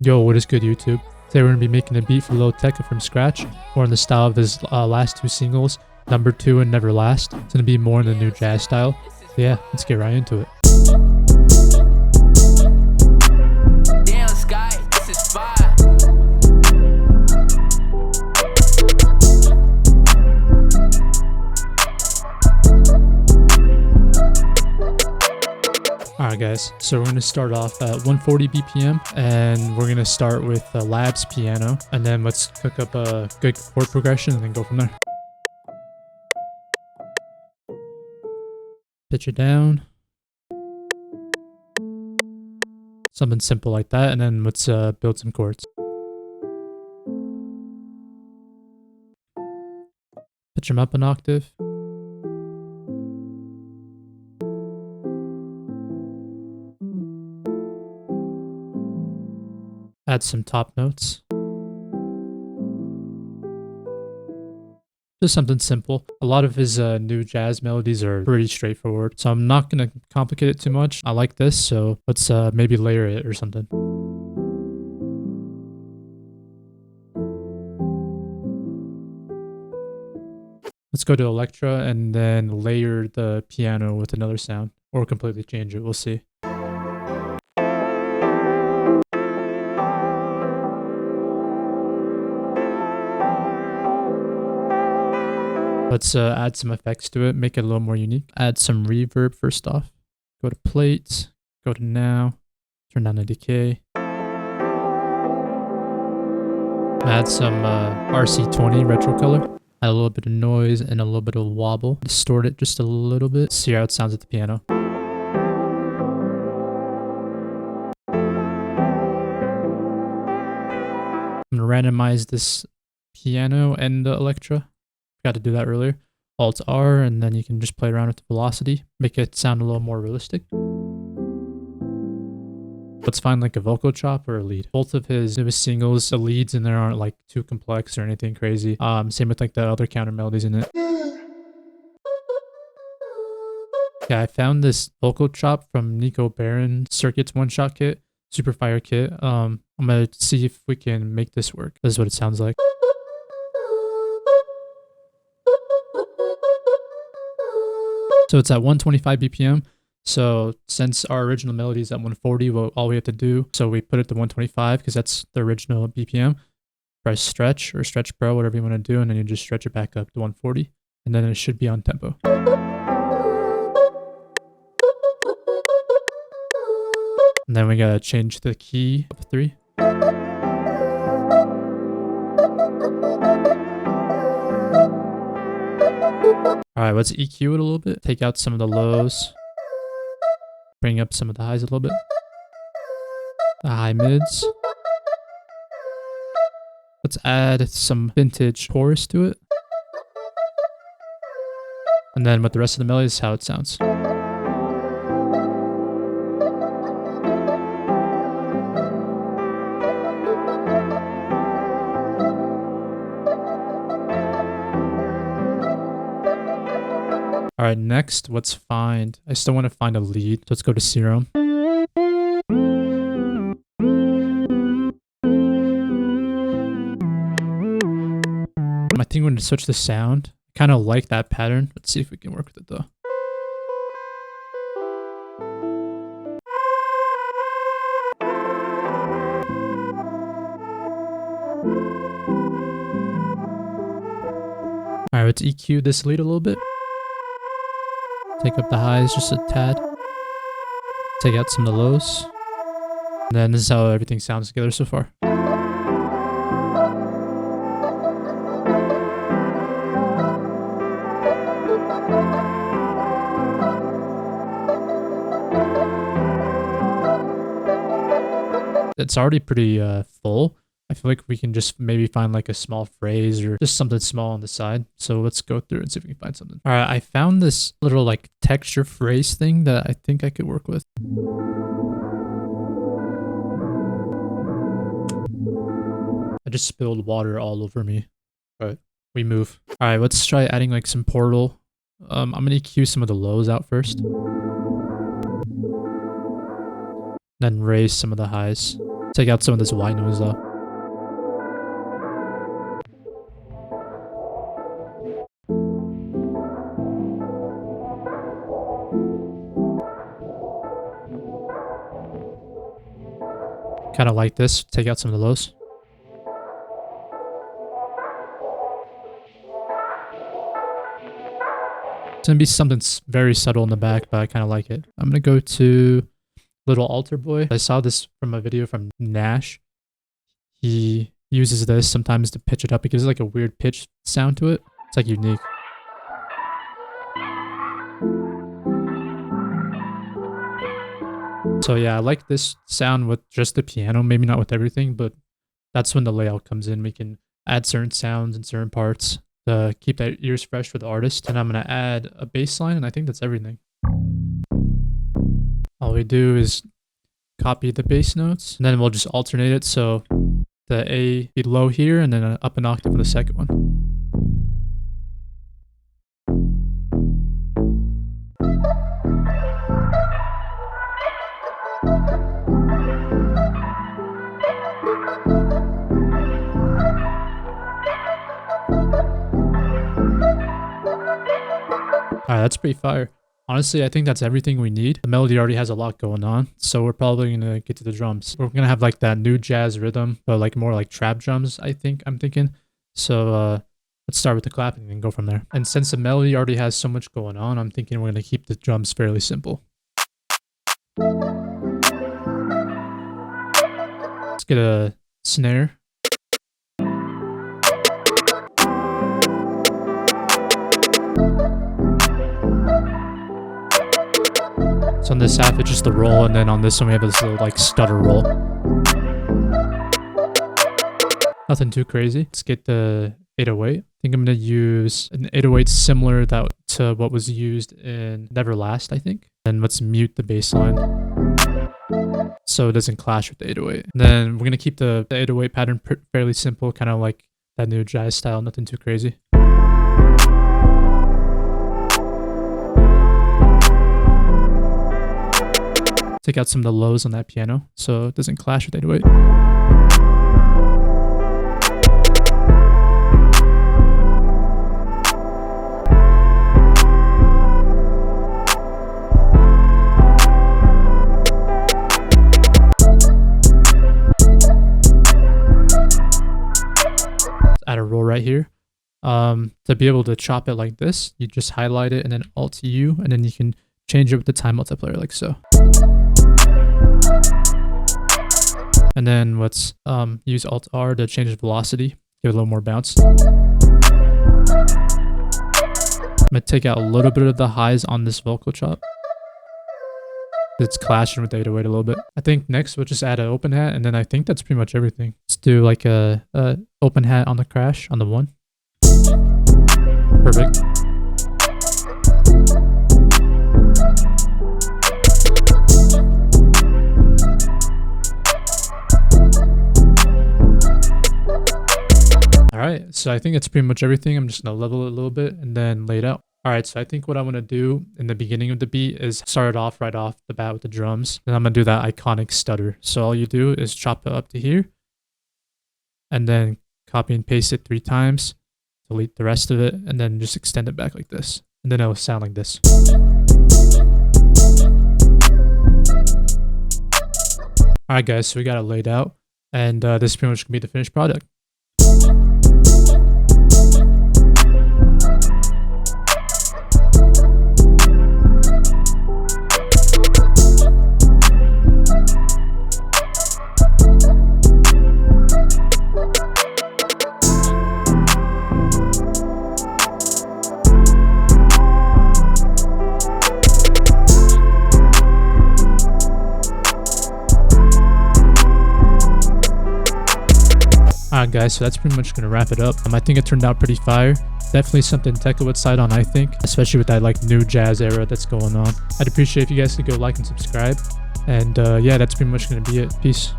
Yo, what is good, YouTube? Today we're going to be making a beat for LIL TECCA from scratch, more in the style of his last two singles, Number 2 and Never Last. It's going to be more in the new jazz style. So yeah, let's get right into it. Damn, Sky, this is fire. Alright guys, so we're going to start off at 140 BPM and we're going to start with Lab's piano, and then let's cook up a good chord progression and then go from there. Pitch it down. Something simple like that, and then let's build some chords. Pitch them up an octave. Add some top notes. Just something simple. A lot of his new jazz melodies are pretty straightforward, so I'm not going to complicate it too much. I like this, so let's maybe layer it or something. Let's go to Electra and then layer the piano with another sound, or completely change it. We'll see. Let's add some effects to it, make it a little more unique. Add some reverb first off. Go to plate, go to now, turn down the decay. Add some RC20 retro color. Add a little bit of noise and a little bit of wobble. Distort it just a little bit. See how it sounds at the piano. I'm gonna randomize this piano and the Electra. Got to do that earlier. Alt R, and then you can just play around with the velocity, make it sound a little more realistic. Let's find like a vocal chop or a lead. Both of his newest singles, the leads in there aren't like too complex or anything crazy. Same with like the other counter melodies in it. Yeah, I found this vocal chop from Nico Baron Circuits one-shot kit, super fire kit. I'm gonna see if we can make this work. This is what it sounds like. So it's at 125 BPM. So since our original melody is at 140, well, all we have to do, so we put it to 125 because that's the original BPM. Press stretch or stretch pro, whatever you want to do, and then you just stretch it back up to 140, and then it should be on tempo. And then we gotta change the key up 3. Alright, let's EQ it a little bit. Take out some of the lows. Bring up some of the highs a little bit. The high mids. Let's add some vintage chorus to it. And then with the rest of the melody is how it sounds. All right, next, let's find, I still want to find a lead. Let's go to Serum. I think we're going to switch the sound. I kind of like that pattern. Let's see if we can work with it though. All right, let's EQ this lead a little bit. Take up the highs just a tad. Take out some of the lows. And then this is how everything sounds together so far. It's already pretty full. I feel like we can just maybe find like a small phrase or just something small on the side. So let's go through and see if we can find something. All right, I found this little like texture phrase thing that I think I could work with. I just spilled water all over me, but we move. All right, let's try adding like some portal. I'm gonna EQ some of the lows out first. Then raise some of the highs. Take out some of this white noise though. Kind of like this. Take out some of the lows. It's gonna be something very subtle in the back, but I kind of like it. I'm gonna go to Little Altar Boy. I saw this from a video from Nash. He uses this sometimes to pitch it up. It gives like a weird pitch sound to it. It's like unique. So yeah, I like this sound with just the piano, maybe not with everything, but that's when the layout comes in. We can add certain sounds in certain parts to keep that ears fresh for the artist. And I'm going to add a bass line, and I think that's everything. All we do is copy the bass notes, and then we'll just alternate it. So the A be low here, and then up an octave on the second one. Alright, that's pretty fire. Honestly, I think that's everything we need. The melody already has a lot going on, so we're probably going to get to the drums. We're going to have like that new jazz rhythm, but like more like trap drums, I'm thinking. So let's start with the clapping and go from there. And since the melody already has so much going on, I'm thinking we're going to keep the drums fairly simple. Let's get a snare. So on this half, it's just the roll, and then on this one, we have this little like stutter roll. Nothing too crazy. Let's get the 808. I think I'm going to use an 808 similar to what was used in Never Last, I think. And let's mute the bass line so it doesn't clash with the 808. And then we're going to keep the 808 pattern fairly simple, kind of like that new jazz style, nothing too crazy. Take out some of the lows on that piano so it doesn't clash with 808. Add a roll right here. To be able to chop it like this, you just highlight it and then Alt-U, and then you can change it with the time multiplier like so. And then let's use Alt-R to change the velocity, give it a little more bounce. I'm going to take out a little bit of the highs on this vocal chop. It's clashing with the 808 a little bit. I think next we'll just add an open hat, and then I think that's pretty much everything. Let's do like a open hat on the crash on the 1. Perfect. Alright, so I think that's pretty much everything. I'm just going to level it a little bit and then lay it out. Alright, so I think what I'm going to do in the beginning of the beat is start it off right off the bat with the drums. Then I'm going to do that iconic stutter. So all you do is chop it up to here. And then copy and paste it 3 times. Delete the rest of it. And then just extend it back like this. And then it'll sound like this. Alright guys, so we got it laid out. And this is pretty much going to be the finished product. Alright guys, so that's pretty much going to wrap it up. I think it turned out pretty fire. Definitely something Tekka would side on, I think. Especially with that like new jazz era that's going on. I'd appreciate if you guys could go like and subscribe. And yeah, that's pretty much going to be it. Peace.